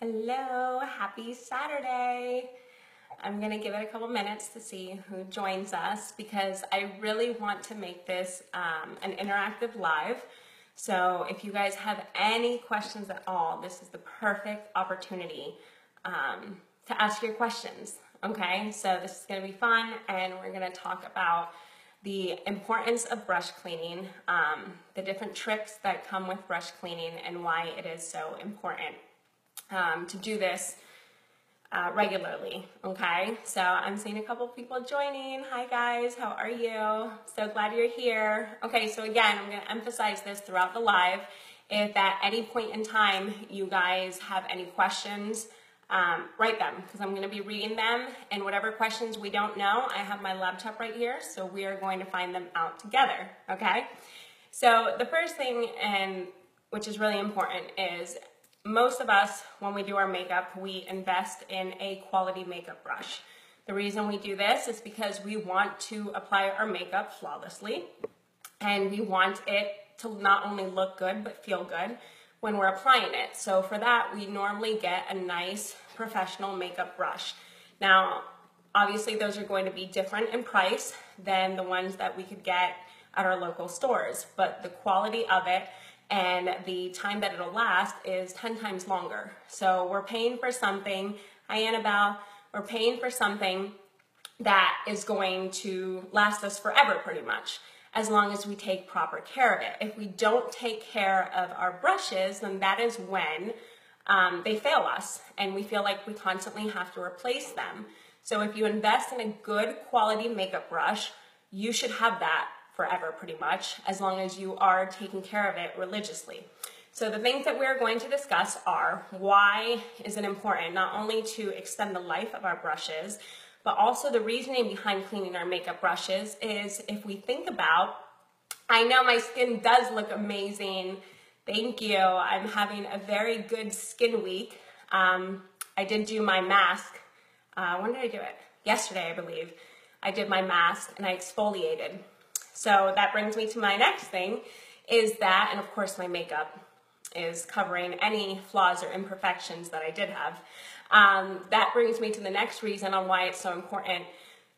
Hello, happy Saturday. I'm gonna give it a couple minutes to see who joins us because I really want to make this an interactive live. So if you guys have any questions at all, this is the perfect opportunity to ask your questions, okay? So this is gonna be fun and we're gonna talk about the importance of brush cleaning, the different tricks that come with brush cleaning and why it is so important to do this regularly, okay? So I'm seeing a couple people joining. Hi guys, how are you? So glad you're here. Okay, so again, I'm gonna emphasize this throughout the live. If at any point in time you guys have any questions, write them because I'm gonna be reading them, and whatever questions we don't know, I have my laptop right here, so we are going to find them out together, okay? So the first thing, and which is really important, is most of us, when we do our makeup, we invest in a quality makeup brush. The reason we do this is because we want to apply our makeup flawlessly, and we want it to not only look good, but feel good when we're applying it. So for that, we normally get a nice professional makeup brush. Now, obviously those are going to be different in price than the ones that we could get at our local stores, but the quality of it and the time that it'll last is 10 times longer. So we're paying for something, hi Annabelle, we're paying for something that is going to last us forever pretty much, as long as we take proper care of it. If we don't take care of our brushes, then that is when they fail us and we feel like we constantly have to replace them. So if you invest in a good quality makeup brush, you should have that forever pretty much, as long as you are taking care of it religiously. So the things that we're going to discuss are why is it important not only to extend the life of our brushes, but also the reasoning behind cleaning our makeup brushes is if we think about, I know my skin does look amazing, thank you, I'm having a very good skin week. I did do my mask, when did I do it? Yesterday, I believe. I did my mask and I exfoliated. So that brings me to my next thing is that, and of course my makeup is covering any flaws or imperfections that I did have. That brings me to the next reason on why it's so important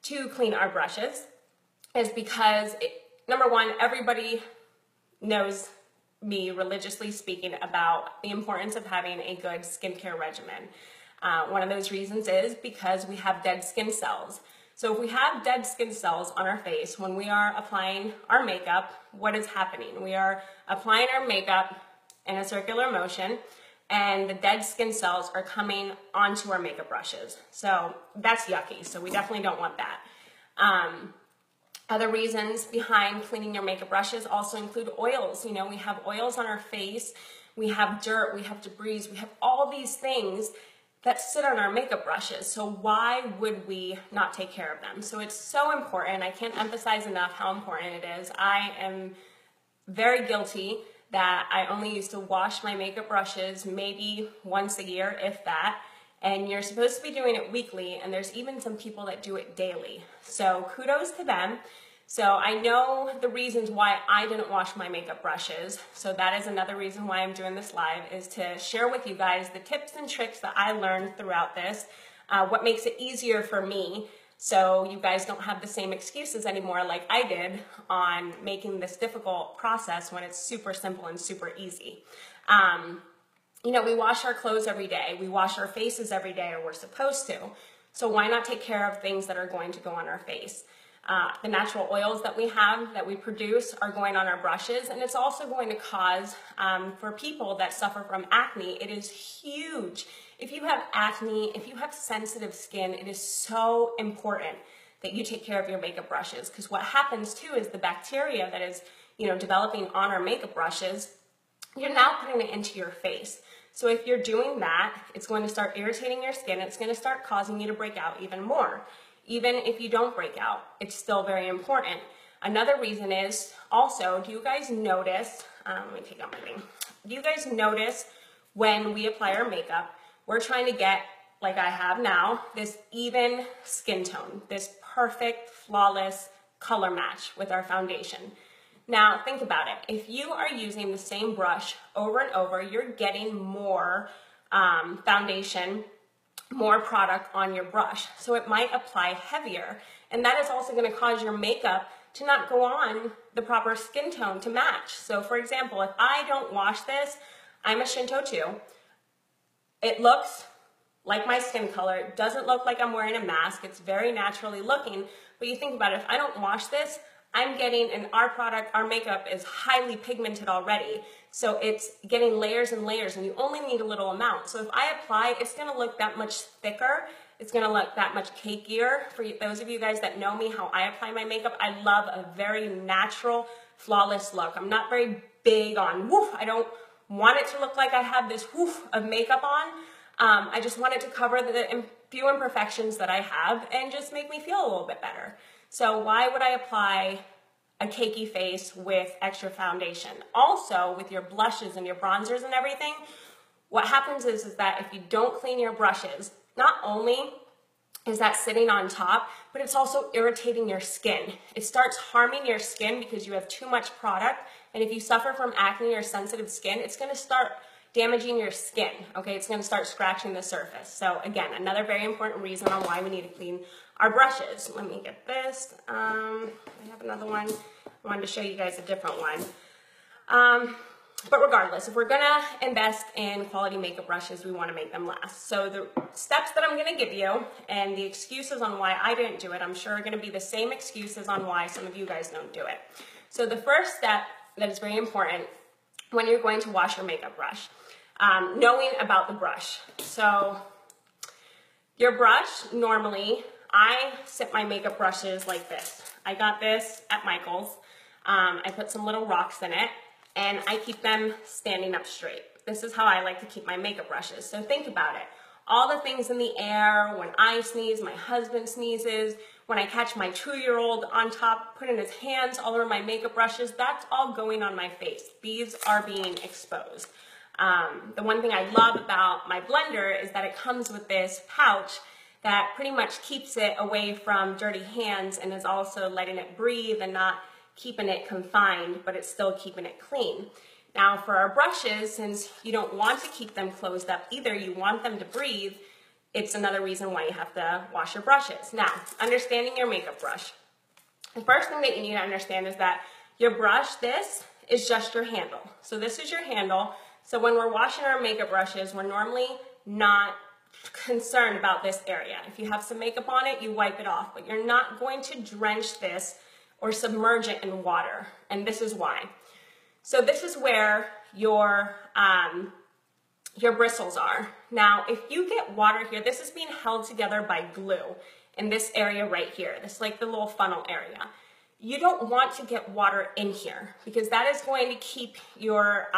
to clean our brushes is because, number one, everybody knows me religiously speaking about the importance of having a good skincare regimen. One of those reasons is because we have dead skin cells. So if we have dead skin cells on our face when we are applying our makeup, what is happening? We are applying our makeup in a circular motion and the dead skin cells are coming onto our makeup brushes. So that's yucky, so we definitely don't want that. Other reasons behind cleaning your makeup brushes also include oils. You know, we have oils on our face, we have dirt, we have debris, we have all these things that sit on our makeup brushes. So why would we not take care of them? So it's so important. I can't emphasize enough how important it is. I am very guilty that I only used to wash my makeup brushes maybe once a year, if that. And you're supposed to be doing it weekly, and there's even some people that do it daily. So kudos to them. So I know the reasons why I didn't wash my makeup brushes. So that is another reason why I'm doing this live, is to share with you guys the tips and tricks that I learned throughout this, what makes it easier for me, so you guys don't have the same excuses anymore like I did on making this difficult process when it's super simple and super easy. You know, we wash our clothes every day, we wash our faces every day, or we're supposed to. So why not take care of things that are going to go on our face? The natural oils that we have, that we produce, are going on our brushes, and it's also going to cause, for people that suffer from acne, it is huge. If you have acne, if you have sensitive skin, it is so important that you take care of your makeup brushes, because what happens too is the bacteria that is, you know, developing on our makeup brushes, you're now putting it into your face. So if you're doing that, it's going to start irritating your skin, it's going to start causing you to break out even more. Even if you don't break out, it's still very important. Another reason is also, do you guys notice, let me take out my thing. Do you guys notice when we apply our makeup, we're trying to get, like I have now, this even skin tone, this perfect, flawless color match with our foundation. Now, think about it. If you are using the same brush over and over, you're getting more foundation, more product on your brush. So it might apply heavier. And that is also going to cause your makeup to not go on the proper skin tone to match. So for example, if I don't wash this, I'm a Shinto too. It looks like my skin color. It doesn't look like I'm wearing a mask. It's very naturally looking. But you think about it, if I don't wash this, I'm getting, and our product, our makeup is highly pigmented already. So it's getting layers and layers, and you only need a little amount. So if I apply, it's gonna look that much thicker. It's gonna look that much cakier. For those of you guys that know me, how I apply my makeup, I love a very natural, flawless look. I'm not very big on woof. I don't want it to look like I have this woof of makeup on. I just want it to cover the few imperfections that I have and just make me feel a little bit better. So why would I apply a cakey face with extra foundation? Also, with your blushes and your bronzers and everything, what happens is that if you don't clean your brushes, not only is that sitting on top, but it's also irritating your skin. It starts harming your skin because you have too much product. And if you suffer from acne or sensitive skin, it's gonna start damaging your skin, okay? It's gonna start scratching the surface. So again, another very important reason on why we need to clean our brushes. Let me get this. I have another one. I wanted to show you guys a different one. But regardless, if we're gonna invest in quality makeup brushes, we wanna make them last. So the steps that I'm gonna give you and the excuses on why I didn't do it, I'm sure are gonna be the same excuses on why some of you guys don't do it. So the first step that is very important when you're going to wash your makeup brush, knowing about the brush. So your brush, normally, I sit my makeup brushes like this. I got this at Michael's. I put some little rocks in it, and I keep them standing up straight. This is how I like to keep my makeup brushes. So think about it. All the things in the air, when I sneeze, my husband sneezes, when I catch my 2-year-old on top, putting his hands all over my makeup brushes, that's all going on my face. These are being exposed. The one thing I love about my blender is that it comes with this pouch that pretty much keeps it away from dirty hands and is also letting it breathe and not keeping it confined, but it's still keeping it clean. Now for our brushes, since you don't want to keep them closed up either, you want them to breathe, it's another reason why you have to wash your brushes. Now, understanding your makeup brush. The first thing that you need to understand is that your brush, this is just your handle. So this is your handle. So when we're washing our makeup brushes, we're normally not concerned about this area. If you have some makeup on it, you wipe it off, but you're not going to drench this or submerge it in water, and this is why. So this is where your bristles are. Now, if you get water here, this is being held together by glue in this area right here. This is like the little funnel area. You don't want to get water in here because that is going to keep your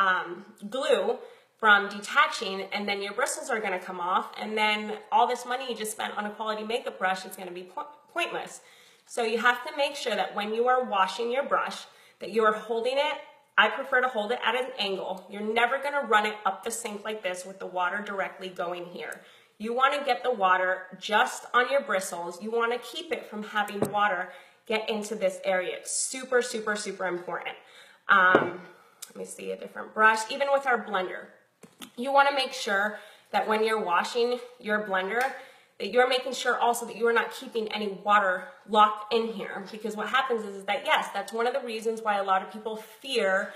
glue from detaching, and then your bristles are gonna come off, and then all this money you just spent on a quality makeup brush is gonna be pointless. So you have to make sure that when you are washing your brush, that you are holding it. I prefer to hold it at an angle. You're never gonna run it up the sink like this with the water directly going here. You wanna get the water just on your bristles. You wanna keep it from having water get into this area. It's super, super, super important. Let me see a different brush. Even with our blender, you wanna make sure that when you're washing your blender, that you're making sure also that you are not keeping any water locked in here, because what happens is that, yes, that's one of the reasons why a lot of people fear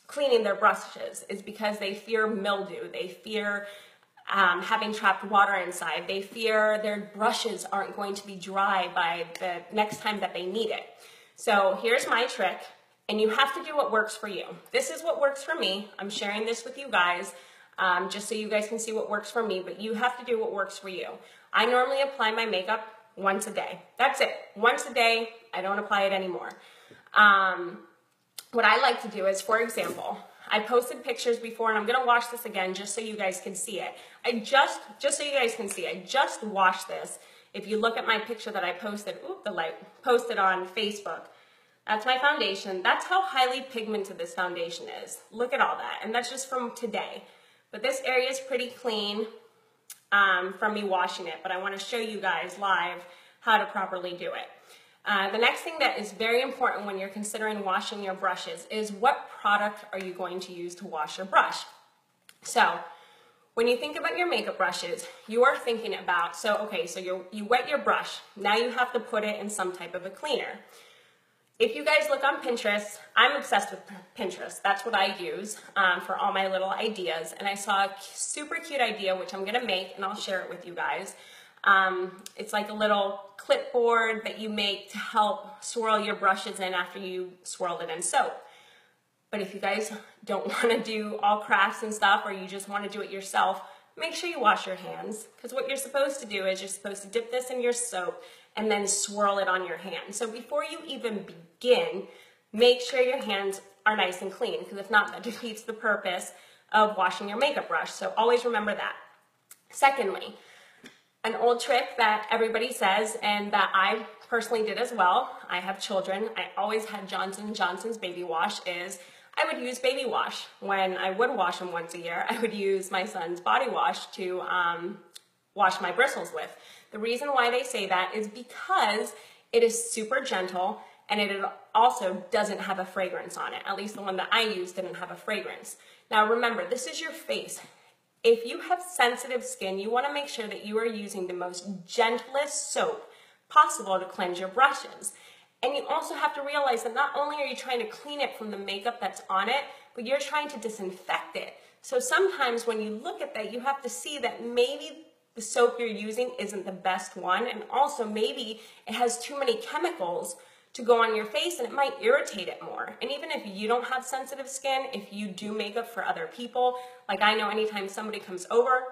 cleaning their brushes, is because they fear mildew, they fear having trapped water inside, they fear their brushes aren't going to be dry by the next time that they need it. So here's my trick, and you have to do what works for you. This is what works for me. I'm sharing this with you guys. Just so you guys can see what works for me, but you have to do what works for you. I normally apply my makeup once a day. That's it. Once a day, I don't apply it anymore. What I like to do is, for example, I posted pictures before, and I'm gonna wash this again just so you guys can see it. Just so you guys can see, I just washed this. If you look at my picture that I posted, posted on Facebook, that's my foundation. That's how highly pigmented this foundation is. Look at all that, and that's just from today. But this area is pretty clean from me washing it, but I want to show you guys live how to properly do it. The next thing that is very important when you're considering washing your brushes is what product are you going to use to wash your brush. So When you think about your makeup brushes, you are thinking about, so you wet your brush. Now you have to put it in some type of a cleaner. If you guys look on Pinterest, I'm obsessed with Pinterest. That's what I use for all my little ideas. And I saw a super cute idea, which I'm gonna make, and I'll share it with you guys. It's like a little clipboard that you make to help swirl your brushes in after you swirl it in soap. But if you guys don't wanna do all crafts and stuff, or you just wanna do it yourself, make sure you wash your hands. Because what you're supposed to do is you're supposed to dip this in your soap and then swirl it on your hand. So before you even begin, make sure your hands are nice and clean, because if not, that defeats the purpose of washing your makeup brush. So always remember that. Secondly, an old trick that everybody says, and that I personally did as well, I have children, I always had Johnson & Johnson's baby wash, is I would use baby wash. When I would wash them once a year, I would use my son's body wash to wash my bristles with. The reason why they say that is because it is super gentle, and it also doesn't have a fragrance on it. At least the one that I used didn't have a fragrance. Now remember, this is your face. If you have sensitive skin, you want to make sure that you are using the most gentlest soap possible to cleanse your brushes. And you also have to realize that not only are you trying to clean it from the makeup that's on it, but you're trying to disinfect it. So sometimes when you look at that, you have to see that maybe the soap you're using isn't the best one, and also maybe it has too many chemicals to go on your face, and it might irritate it more. And even if you don't have sensitive skin, if you do makeup for other people, like I know anytime somebody comes over,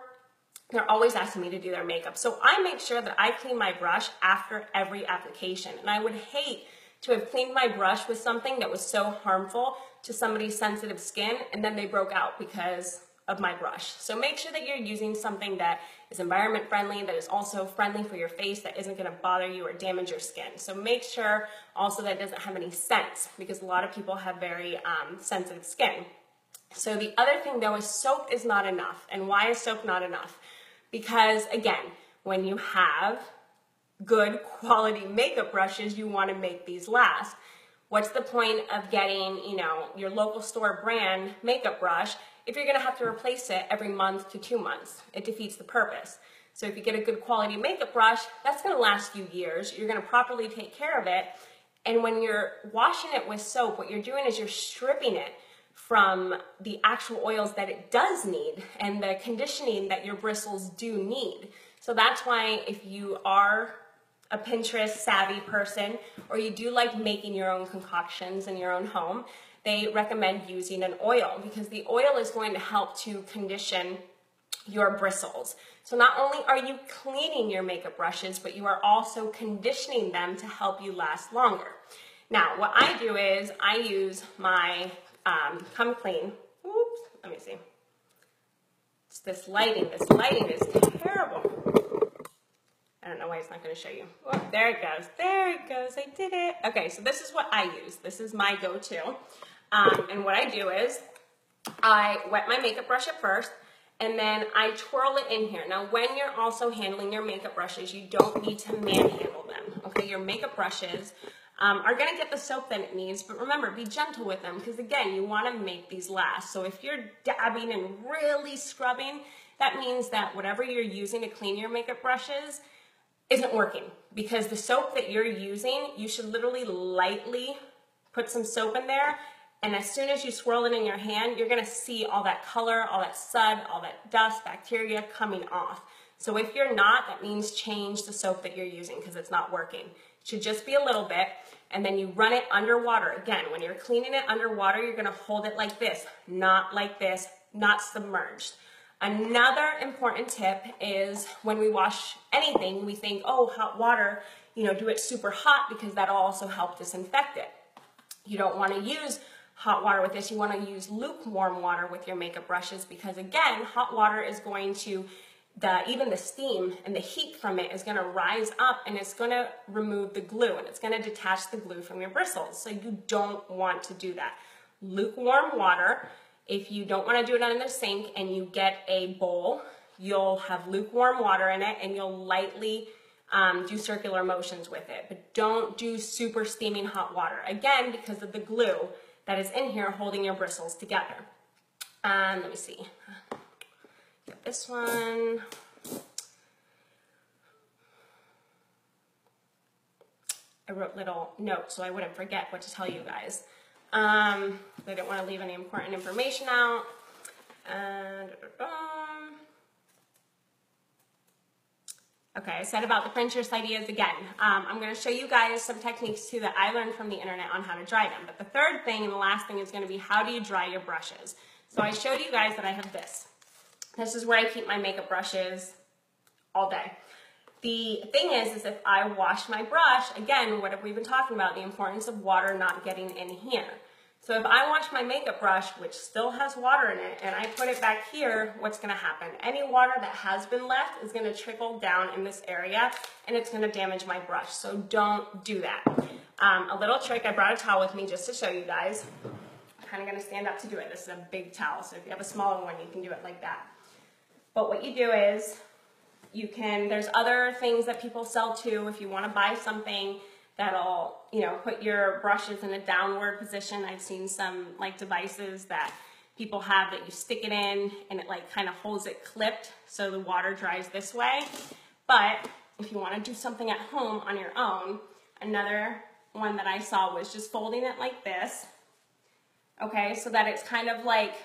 they're always asking me to do their makeup. So I make sure that I clean my brush after every application. And I would hate to have cleaned my brush with something that was so harmful to somebody's sensitive skin, and then they broke out because of my brush. So make sure that you're using something that is environment friendly, that is also friendly for your face, that isn't gonna bother you or damage your skin. So make sure also that it doesn't have any scents, because a lot of people have very sensitive skin. So the other thing though is soap is not enough. And why is soap not enough? Because again, when you have good quality makeup brushes, you wanna make these last. What's the point of getting, your local store brand makeup brush if you're gonna have to replace it every month to 2 months? It defeats the purpose. So if you get a good quality makeup brush, that's gonna last you years. You're gonna properly take care of it. And when you're washing it with soap, what you're doing is you're stripping it from the actual oils that it does need and the conditioning that your bristles do need. So that's why if you are a Pinterest savvy person, or you do like making your own concoctions in your own home, they recommend using an oil, because the oil is going to help to condition your bristles. So not only are you cleaning your makeup brushes, but you are also conditioning them to help you last longer. Now, what I do is I use my Come Clean. Oops, let me see. It's this lighting. This lighting is terrible. I don't know why it's not going to show you. Oh, there it goes. There it goes. I did it. Okay, so this is what I use. This is my go-to. And what I do is I wet my makeup brush at first, and then I twirl it in here. Now, when you're also handling your makeup brushes, you don't need to manhandle them. Okay, your makeup brushes are going to get the soap that it needs, but remember, be gentle with them, because again, you want to make these last. So if you're dabbing and really scrubbing, that means that whatever you're using to clean your makeup brushes isn't working, because the soap that you're using, you should literally lightly put some soap in there, and as soon as you swirl it in your hand, you're gonna see all that color, all that sud, all that dust, bacteria coming off. So if you're not, that means change the soap that you're using, because it's not working. It should just be a little bit, and then you run it underwater. Again, when you're cleaning it underwater, you're gonna hold it like this, not like this, not submerged. Another important tip is when we wash anything, we think, oh, hot water, do it super hot, because that'll also help disinfect it. You don't want to use hot water with this. You want to use lukewarm water with your makeup brushes, because again, hot water is going to, even the steam and the heat from it is going to rise up, and it's going to remove the glue, and it's going to detach the glue from your bristles. So you don't want to do that. Lukewarm water. If you don't want to do it in the sink and you get a bowl, you'll have lukewarm water in it, and you'll lightly do circular motions with it. But don't do super steaming hot water, again, because of the glue that is in here holding your bristles together. Let me see. Get this one. I wrote little notes so I wouldn't forget what to tell you guys. I didn't want to leave any important information out. Okay, I said about the Pinterest ideas again. I'm going to show you guys some techniques too that I learned from the internet on how to dry them. But the third thing and the last thing is going to be how do you dry your brushes. So I showed you guys that I have this. This is where I keep my makeup brushes all day. The thing is if I wash my brush, again, what have we been talking about? The importance of water not getting in here. So if I wash my makeup brush, which still has water in it, and I put it back here, what's gonna happen? Any water that has been left is gonna trickle down in this area, and it's gonna damage my brush. So don't do that. A little trick, I brought a towel with me just to show you guys. I'm kinda gonna stand up to do it. This is a big towel, so if you have a smaller one, you can do it like that. But what you do is, there's other things that people sell too. If you want to buy something that'll, put your brushes in a downward position. I've seen some like devices that people have that you stick it in and it like kind of holds it clipped so the water dries this way. But if you want to do something at home on your own, another one that I saw was just folding it like this. Okay, so that it's kind of like,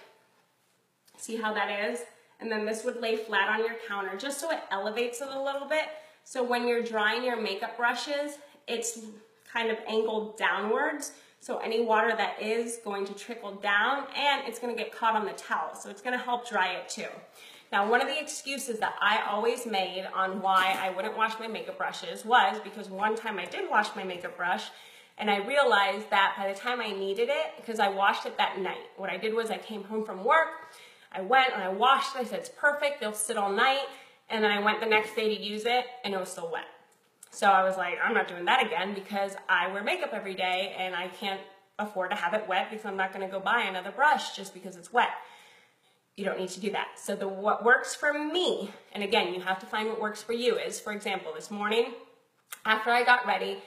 see how that is? And then this would lay flat on your counter just so it elevates it a little bit. So when you're drying your makeup brushes, it's kind of angled downwards. So any water that is going to trickle down and it's going to get caught on the towel. So it's going to help dry it too. Now, one of the excuses that I always made on why I wouldn't wash my makeup brushes was because one time I did wash my makeup brush and I realized that by the time I needed it, because I washed it that night, what I did was I came home from work, I went and I washed it, I said it's perfect, they'll sit all night, and then I went the next day to use it and it was still wet. So I was like, I'm not doing that again because I wear makeup every day and I can't afford to have it wet because I'm not gonna go buy another brush just because it's wet. You don't need to do that. So what works for me, and again, you have to find what works for you, is, for example, this morning, after I got ready,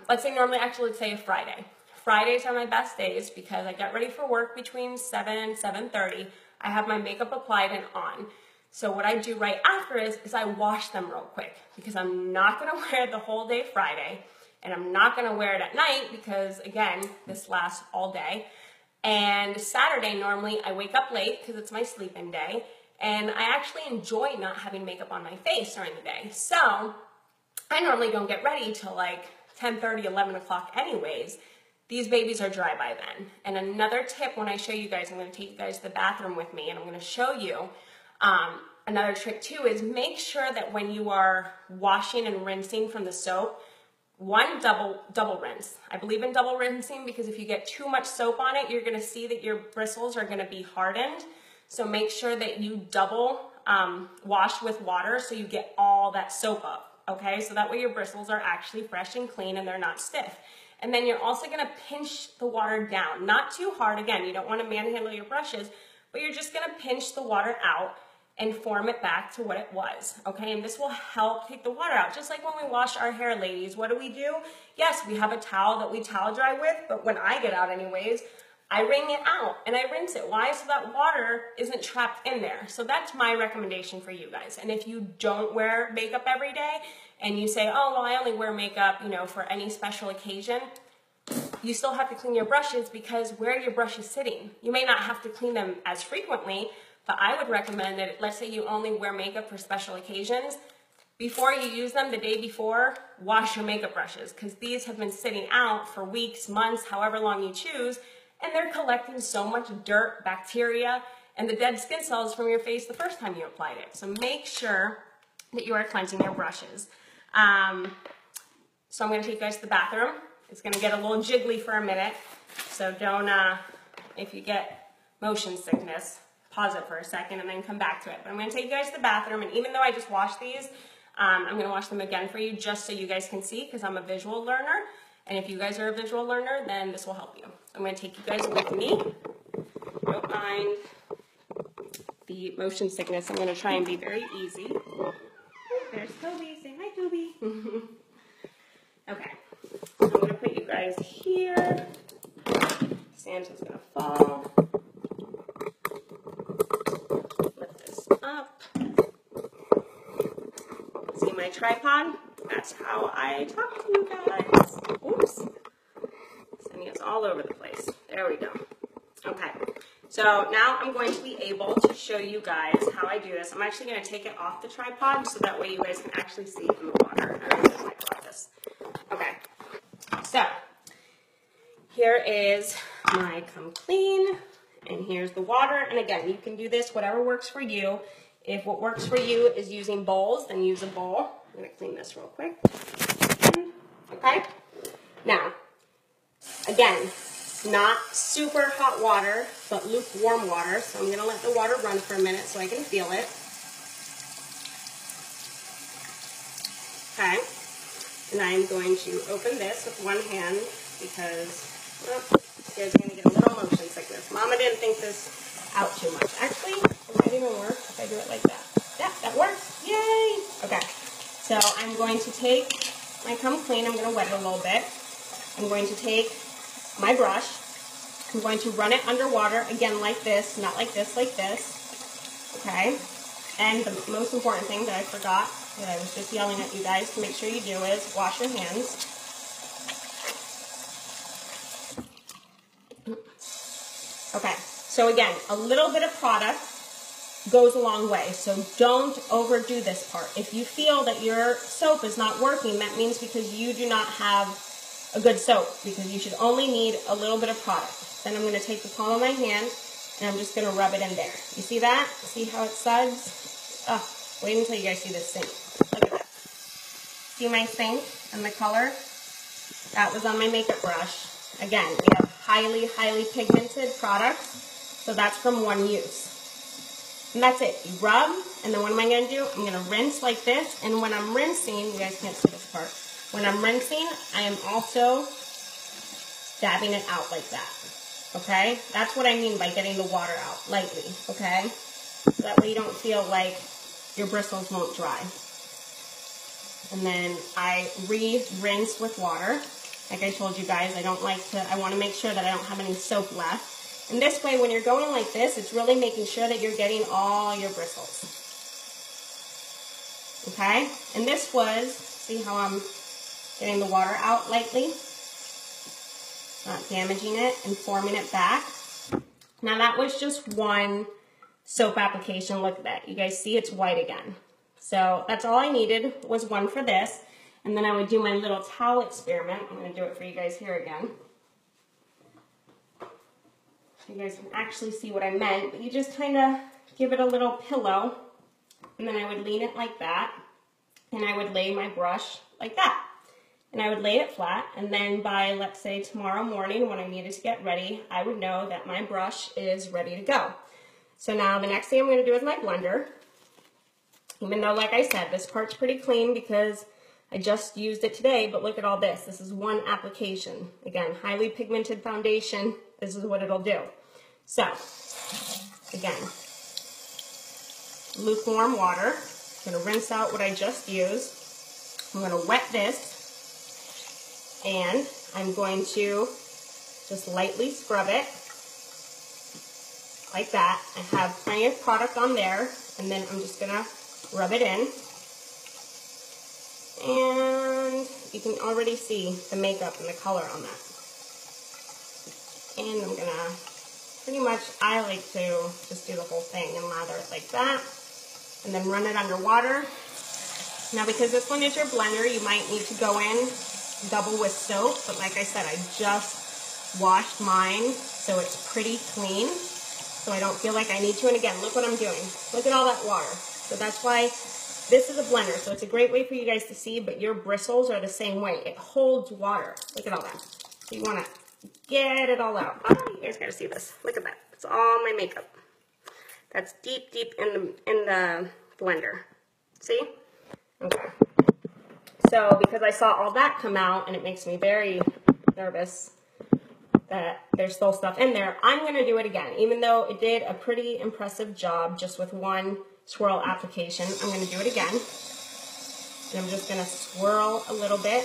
let's say a Friday. Fridays are my best days because I get ready for work between 7 and 7:30. I have my makeup applied and on. So what I do right after is I wash them real quick because I'm not gonna wear it the whole day Friday and I'm not gonna wear it at night because, again, this lasts all day. And Saturday, normally I wake up late because it's my sleep-in day and I actually enjoy not having makeup on my face during the day. So I normally don't get ready till like 10:30, 11 o'clock anyways. These babies are dry by then. And another tip when I show you guys, I'm going to take you guys to the bathroom with me and I'm going to show you another trick too is make sure that when you are washing and rinsing from the soap, double rinse. I believe in double rinsing because if you get too much soap on it, you're going to see that your bristles are going to be hardened. So make sure that you double wash with water so you get all that soap up. Okay, so that way your bristles are actually fresh and clean and they're not stiff. And then you're also gonna pinch the water down. Not too hard, again, you don't wanna manhandle your brushes, but you're just gonna pinch the water out and form it back to what it was, okay? And this will help take the water out. Just like when we wash our hair, ladies, what do? Yes, we have a towel that we towel dry with, but when I get out anyways, I wring it out and I rinse it. Why? So that water isn't trapped in there. So that's my recommendation for you guys. And if you don't wear makeup every day and you say, oh, well, I only wear makeup, for any special occasion, you still have to clean your brushes because where are your brushes sitting? You may not have to clean them as frequently, but I would recommend that, let's say you only wear makeup for special occasions, before you use them the day before, wash your makeup brushes because these have been sitting out for weeks, months, however long you choose, and they're collecting so much dirt, bacteria, and the dead skin cells from your face the first time you applied it. So make sure that you are cleansing your brushes. So I'm going to take you guys to the bathroom. It's going to get a little jiggly for a minute, so don't, if you get motion sickness, pause it for a second and then come back to it. But I'm going to take you guys to the bathroom, and even though I just washed these, I'm going to wash them again for you just so you guys can see because I'm a visual learner. And if you guys are a visual learner, then this will help you. I'm going to take you guys with me. Don't mind the motion sickness. I'm going to try and be very easy. There's Toby. Say hi, Toby. Okay. So I'm going to put you guys here. Santa's going to fall. Lift this up. up. See my tripod? That's how I talk to you guys. Oops. Sending us all over the place. There we go. Okay. So now I'm going to be able to show you guys how I do this. I'm actually going to take it off the tripod so that way you guys can actually see it in the water. I don't know if I got this. Okay. So here is my Come Clean, and here's the water. And again, you can do this whatever works for you. If what works for you is using bowls, then use a bowl. I'm going to clean this real quick. Okay? Now, again, not super hot water, but lukewarm water. So I'm going to let the water run for a minute so I can feel it. Okay? And I'm going to open this with one hand because you guys are going to get a little motion sickness. Mama didn't think this out too much. Actually, it might even work if I do it like that. Yeah, that works. Yay! Okay. So I'm going to take my Come Clean. I'm going to wet it a little bit. I'm going to take my brush. I'm going to run it underwater, again, like this, not like this, like this. Okay? And the most important thing that I forgot, that I was just yelling at you guys to make sure you do, is wash your hands. Okay, so again, a little bit of product goes a long way, so don't overdo this part. If you feel that your soap is not working, that means because you do not have a good soap, because you should only need a little bit of product. Then I'm going to take the palm of my hand, and I'm just going to rub it in there. You see that? See how it suds? Oh, wait until you guys see this sink. Look at that. See my sink and the color? That was on my makeup brush. Again, we have highly, highly pigmented products, so that's from one use. And that's it. You rub, and then what am I going to do? I'm going to rinse like this, and when I'm rinsing, you guys can't see this part, when I'm rinsing, I am also dabbing it out like that. Okay? That's what I mean by getting the water out lightly. Okay? So that way you don't feel like your bristles won't dry. And then I re-rinse with water. Like I told you guys, I want to make sure that I don't have any soap left. And this way, when you're going like this, it's really making sure that you're getting all your bristles. Okay? And this was, see how I'm getting the water out lightly? Not damaging it and forming it back. Now that was just one soap application. Look at that. You guys see it's white again. So that's all I needed was one for this. And then I would do my little towel experiment. I'm going to do it for you guys here again. So you guys can actually see what I meant. But you just kind of give it a little pillow. And then I would lean it like that. And I would lay my brush like that. And I would lay it flat. And then by, let's say, tomorrow morning when I needed to get ready, I would know that my brush is ready to go. So now the next thing I'm going to do is my blender. Even though, like I said, this part's pretty clean because I just used it today, but look at all this. This is one application. Again, highly pigmented foundation. This is what it'll do. So, again, lukewarm water. I'm going to rinse out what I just used. I'm going to wet this, and I'm going to just lightly scrub it like that. I have plenty of product on there, and then I'm just going to rub it in. And you can already see the makeup and the color on that. And I'm gonna, pretty much, I like to just do the whole thing and lather it like that. And then run it underwater. Now because this one is your blender, you might need to go in double with soap. But like I said, I just washed mine, so it's pretty clean. So I don't feel like I need to. And again, look what I'm doing. Look at all that water. So that's why this is a blender, so it's a great way for you guys to see, but your bristles are the same way. It holds water. Look at all that. So you want to get it all out. Oh, you guys got to see this. Look at that. It's all my makeup. That's deep, deep in the blender. See? Okay. So because I saw all that come out, and it makes me very nervous that there's still stuff in there, I'm going to do it again. Even though it did a pretty impressive job just with one swirl application, I'm going to do it again. And I'm just going to swirl a little bit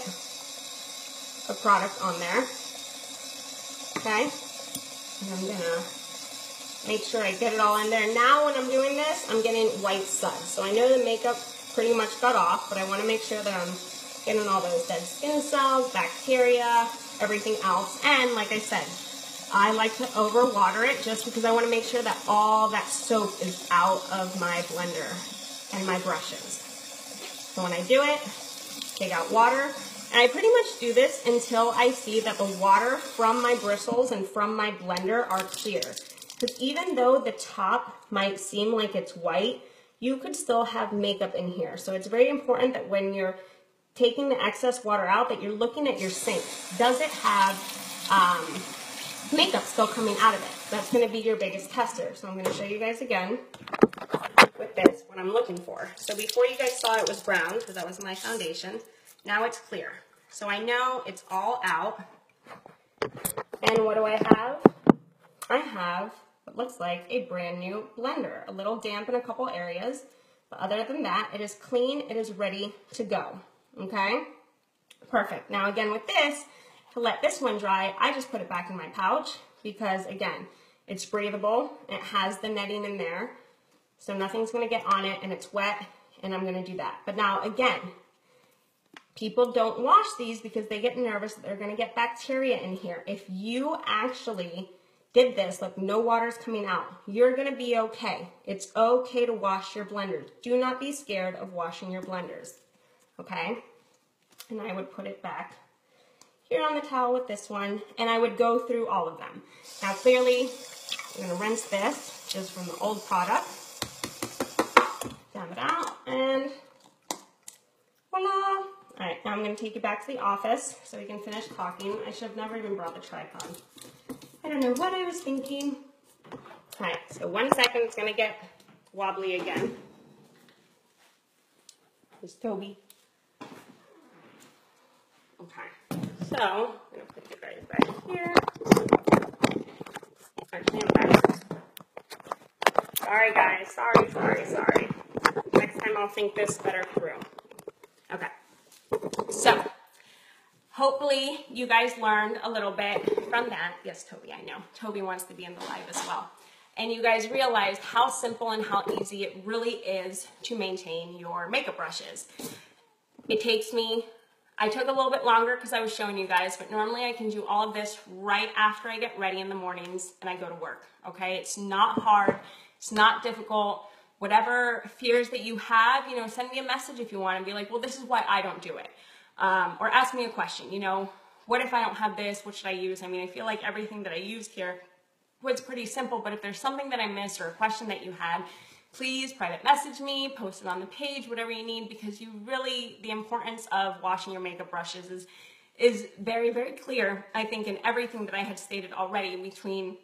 of product on there. Okay? And I'm going to make sure I get it all in there. Now when I'm doing this, this, I'm getting white suds. So I know the makeup pretty much got off, but I want to make sure that I'm getting all those dead skin cells, bacteria, everything else. And like I said, I like to overwater it just because I want to make sure that all that soap is out of my blender and my brushes. So when I do it, take out water, and I pretty much do this until I see that the water from my bristles and from my blender are clear. Because even though the top might seem like it's white, you could still have makeup in here. So it's very important that when you're taking the excess water out, that you're looking at your sink. Does it have makeup still coming out of it? That's going to be your biggest tester. So I'm going to show you guys again with this what I'm looking for. So before you guys saw it was brown because that was my foundation. Now it's clear. So I know it's all out. And what do I have? I have what looks like a brand new blender. A little damp in a couple areas, but other than that, it is clean. It is ready to go. Okay? Perfect. Now again with this, to let this one dry, I just put it back in my pouch because again, it's breathable. It has the netting in there, so nothing's going to get on it, and it's wet, and I'm going to do that. But now again, people don't wash these because they get nervous that they're going to get bacteria in here. If you actually did this, like no water's coming out, you're going to be okay. It's okay to wash your blenders. Do not be scared of washing your blenders. Okay? And I would put it back here on the towel with this one, and I would go through all of them. Now clearly, I'm going to rinse this just from the old product. Dump it out, and voila! Alright, now I'm going to take you back to the office so we can finish talking. I should have never even brought the tripod. I don't know what I was thinking. Alright, so 1 second, it's going to get wobbly again. There's Toby. Okay, so I'm going to put you guys back here. Actually, I'm back. Sorry guys, sorry. Next time I'll think this better through. Okay, so hopefully you guys learned a little bit from that. Yes, Toby, I know. Toby wants to be in the live as well. And you guys realized how simple and how easy it really is to maintain your makeup brushes. It takes me, I took a little bit longer because I was showing you guys, but normally I can do all of this right after I get ready in the mornings and I go to work, okay? It's not hard, it's not difficult. Whatever fears that you have, you know, send me a message if you want and be like, well, this is why I don't do it. Or ask me a question, you know, what if I don't have this, what should I use? I mean, I feel like everything that I used here was pretty simple, but if there's something that I missed or a question that you had, please private message me, post it on the page, whatever you need, because you really, the importance of washing your makeup brushes is very, very clear, I think, in everything that I had stated already between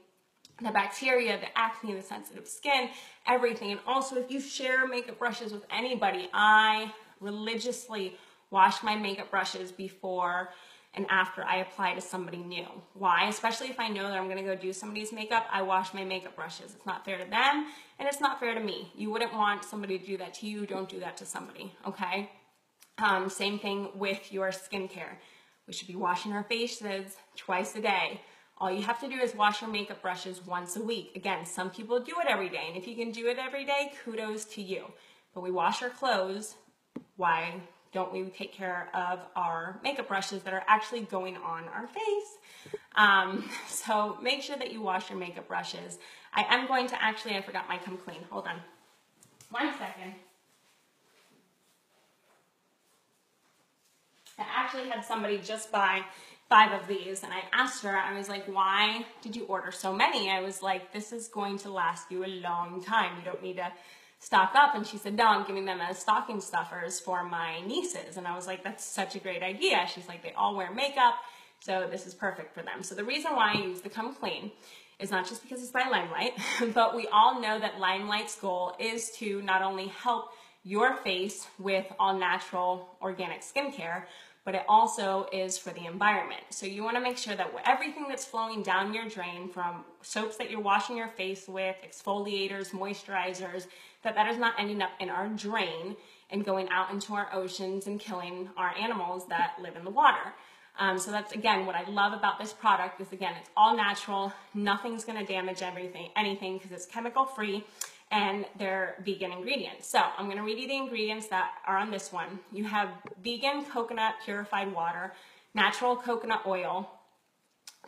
the bacteria, the acne, the sensitive skin, everything. And also, if you share makeup brushes with anybody, I religiously wash my makeup brushes before and after I apply to somebody new. Why? Especially if I know that I'm gonna go do somebody's makeup, I wash my makeup brushes. It's not fair to them, and it's not fair to me. You wouldn't want somebody to do that to you. Don't do that to somebody, okay? Same thing with your skincare. We should be washing our faces twice a day. All you have to do is wash your makeup brushes once a week. Again, some people do it every day, and if you can do it every day, kudos to you. But we wash our clothes. Why don't we take care of our makeup brushes that are actually going on our face? So make sure that you wash your makeup brushes. I am going to actually, I forgot my Come Clean. Hold on. 1 second. I actually had somebody just buy 5 of these, and I asked her, I was like, why did you order so many? I was like, this is going to last you a long time. You don't need to stock up. And she said, no, I'm giving them as stocking stuffers for my nieces. And I was like, that's such a great idea. She's like, they all wear makeup, so this is perfect for them. So the reason why I use the Come Clean is not just because it's by Limelight, but we all know that Limelight's goal is to not only help your face with all natural organic skincare, but it also is for the environment. So you want to make sure that everything that's flowing down your drain, from soaps that you're washing your face with, exfoliators, moisturizers, that is not ending up in our drain and going out into our oceans and killing our animals that live in the water. So that's, again, what I love about this product is, again, it's all natural. Nothing's going to damage anything because it's chemical free. and they're vegan ingredients. So I'm gonna read you the ingredients that are on this one. You have vegan coconut purified water, natural coconut oil,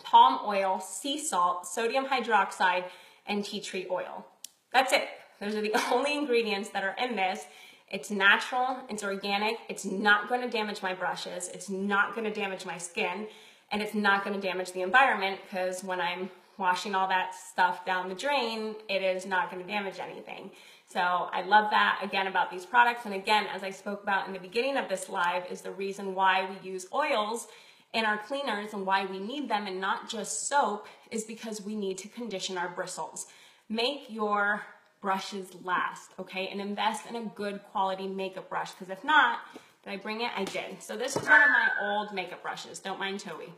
palm oil, sea salt, sodium hydroxide, and tea tree oil. That's it. Those are the only ingredients that are in this. It's natural, it's organic, it's not going to damage my brushes, it's not going to damage my skin, and it's not going to damage the environment, because when I'm washing all that stuff down the drain, it is not going to damage anything. So I love that, again, about these products. And again, as I spoke about in the beginning of this live, is the reason why we use oils in our cleaners and why we need them and not just soap is because we need to condition our bristles. Make your brushes last, okay? And invest in a good quality makeup brush, because if not, did I bring it? I did. So this is one of my old makeup brushes. Don't mind Toby.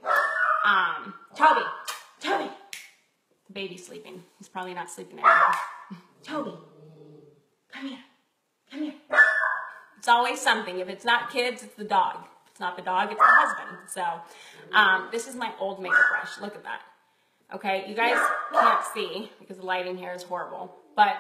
Toby! The baby's sleeping. He's probably not sleeping anymore. Toby, come here. It's always something. If it's not kids, it's the dog. If it's not the dog, it's the husband. So this is my old makeup brush. Look at that. Okay, you guys can't see because the lighting here is horrible, but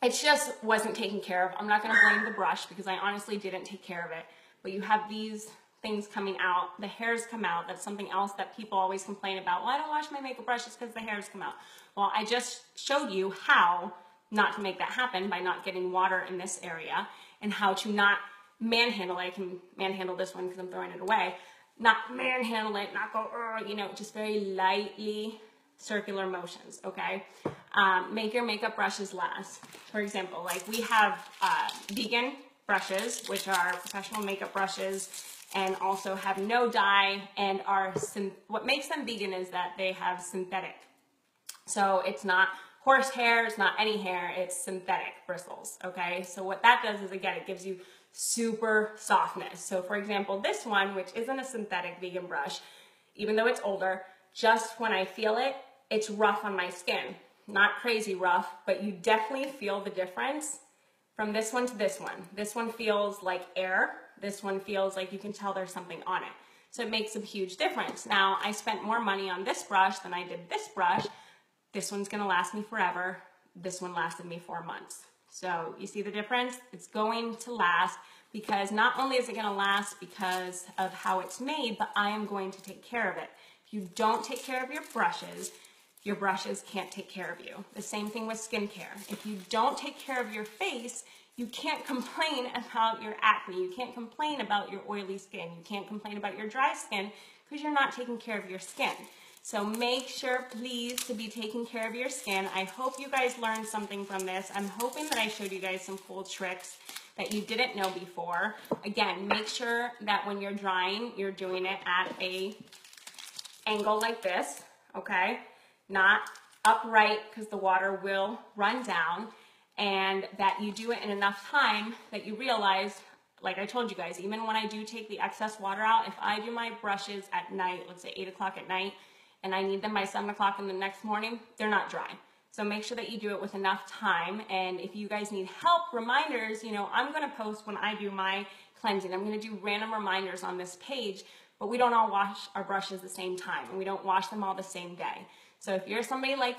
it just wasn't taken care of. I'm not going to blame the brush because I honestly didn't take care of it, but you have these things coming out, the hairs come out. That's something else that people always complain about. Well, I don't wash my makeup brushes because the hairs come out. Well, I just showed you how not to make that happen by not getting water in this area, and how to not manhandle. I can manhandle this one because I'm throwing it away. Not manhandle it, not go, you know, just very lightly circular motions, okay? Make your makeup brushes last. For example, like we have vegan brushes, which are professional makeup brushes, and also have no dye, and are, what makes them vegan is that they have synthetic. So it's not horsehair, it's not any hair, it's synthetic bristles, okay? So what that does is, again, it gives you super softness. So for example, this one, which isn't a synthetic vegan brush, even though it's older, just when I feel it, it's rough on my skin. Not crazy rough, but you definitely feel the difference from this one to this one. This one feels like air. This one feels like you can tell there's something on it. So it makes a huge difference. Now, I spent more money on this brush than I did this brush. This one's gonna last me forever. This one lasted me 4 months. So you see the difference? It's going to last, because not only is it gonna last because of how it's made, but I am going to take care of it. If you don't take care of your brushes can't take care of you. The same thing with skincare. If you don't take care of your face, you can't complain about your acne. You can't complain about your oily skin. You can't complain about your dry skin because you're not taking care of your skin. So make sure, please, to be taking care of your skin. I hope you guys learned something from this. I'm hoping that I showed you guys some cool tricks that you didn't know before. Again, make sure that when you're drying, you're doing it at a angle like this, okay? Not upright, because the water will run down, and that you do it in enough time that you realize, like I told you guys, even when I do take the excess water out, if I do my brushes at night, let's say 8 o'clock at night, and I need them by 7 o'clock in the next morning, they're not dry. So make sure that you do it with enough time. And if you guys need help, reminders, you know, I'm gonna post when I do my cleansing. I'm gonna do random reminders on this page, but we don't all wash our brushes the same time, and we don't wash them all the same day. So if you're somebody like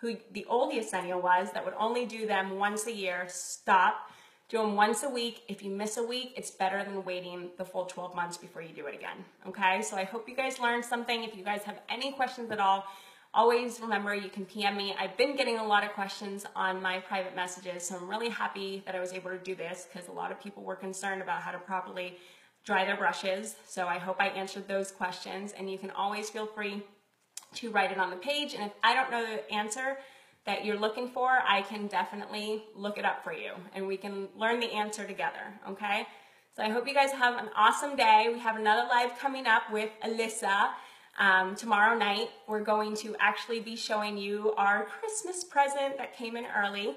who the old Yesenia was, that would only do them once a year, stop. Do them once a week. If you miss a week, it's better than waiting the full 12 months before you do it again, okay? So I hope you guys learned something. If you guys have any questions at all, always remember you can PM me. I've been getting a lot of questions on my private messages, so I'm really happy that I was able to do this, because a lot of people were concerned about how to properly dry their brushes. So I hope I answered those questions, and you can always feel free to write it on the page. And if I don't know the answer that you're looking for, I can definitely look it up for you, and we can learn the answer together, okay? So I hope you guys have an awesome day. We have another live coming up with Alyssa tomorrow night. We're going to actually be showing you our Christmas present that came in early,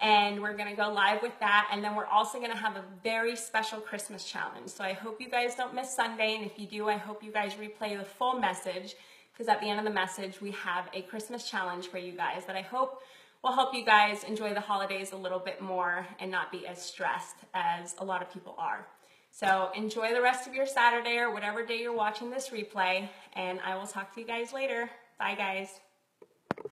and we're gonna go live with that. And then we're also gonna have a very special Christmas challenge. So I hope you guys don't miss Sunday, and if you do, I hope you guys replay the full message, because at the end of the message, we have a Christmas challenge for you guys that I hope will help you guys enjoy the holidays a little bit more and not be as stressed as a lot of people are. So enjoy the rest of your Saturday or whatever day you're watching this replay, and I will talk to you guys later. Bye, guys.